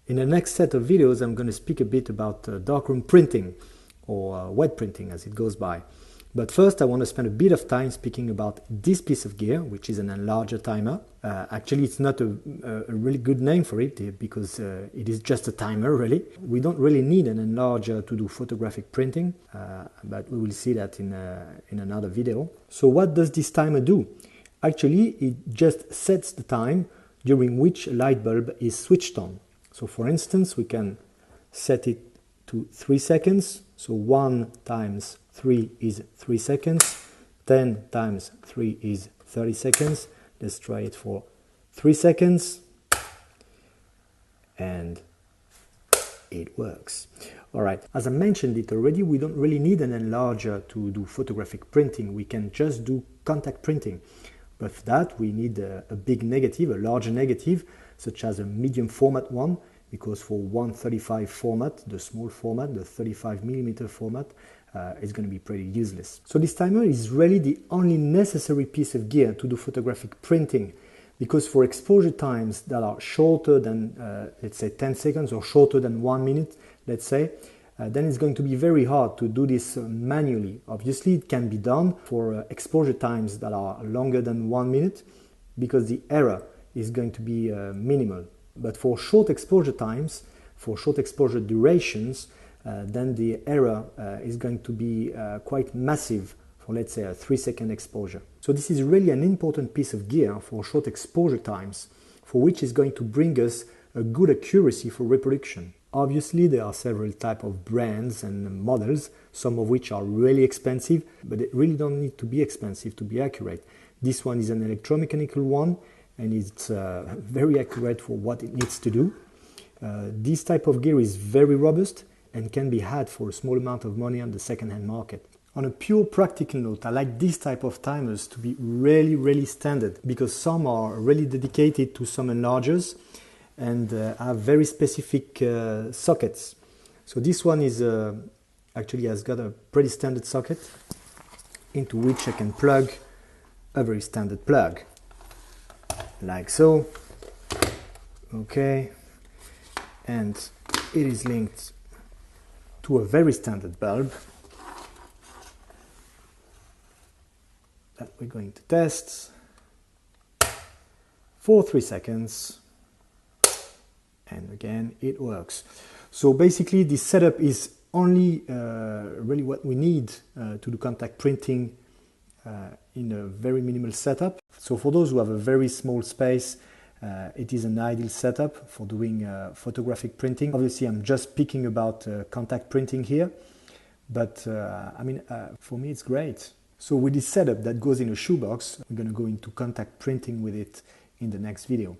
In the next set of videos, I'm going to speak a bit about darkroom printing, or wet printing as it goes by. But first I want to spend a bit of time speaking about this piece of gear, which is an enlarger timer. Actually, it's not a really good name for it because it is just a timer, really. We don't really need an enlarger to do photographic printing, but we will see that in another video. So what does this timer do? Actually, it just sets the time during which a light bulb is switched on. So for instance, we can set it to 3 seconds. So 1 times 3 is 3 seconds. 10 times 3 is 30 seconds. Let's try it for 3 seconds. And it works. All right, as I mentioned it already, we don't really need an enlarger to do photographic printing. We can just do contact printing. But for that, we need a big negative, a larger negative, such as a medium format one, because for 135 format, the small format, the 35mm format, is going to be pretty useless. So this timer is really the only necessary piece of gear to do photographic printing, because for exposure times that are shorter than, let's say, 10 seconds or shorter than 1 minute, let's say, then it's going to be very hard to do this manually. Obviously, it can be done for exposure times that are longer than 1 minute, because the error is going to be minimal. But for short exposure times, for short exposure durations, then the error is going to be quite massive for, let's say, a 3-second exposure. So this is really an important piece of gear for short exposure times, for which is going to bring us a good accuracy for reproduction. Obviously, there are several types of brands and models, some of which are really expensive, but they really don't need to be expensive to be accurate. This one is an electromechanical one, and it's very accurate for what it needs to do. This type of gear is very robust and can be had for a small amount of money on the second-hand market. On a pure practical note, I like this type of timers to be really standard, because some are really dedicated to some enlargers and have very specific sockets. So this one is actually has got a pretty standard socket into which I can plug a very standard plug, like so. Okay, and it is linked to a very standard bulb that we're going to test for 3 seconds. And again, it works. So basically, this setup is only really what we need to do contact printing in a very minimal setup. So for those who have a very small space, it is an ideal setup for doing photographic printing. Obviously, I'm just speaking about contact printing here, but I mean, for me, it's great. So with this setup that goes in a shoebox, we're going to go into contact printing with it in the next video.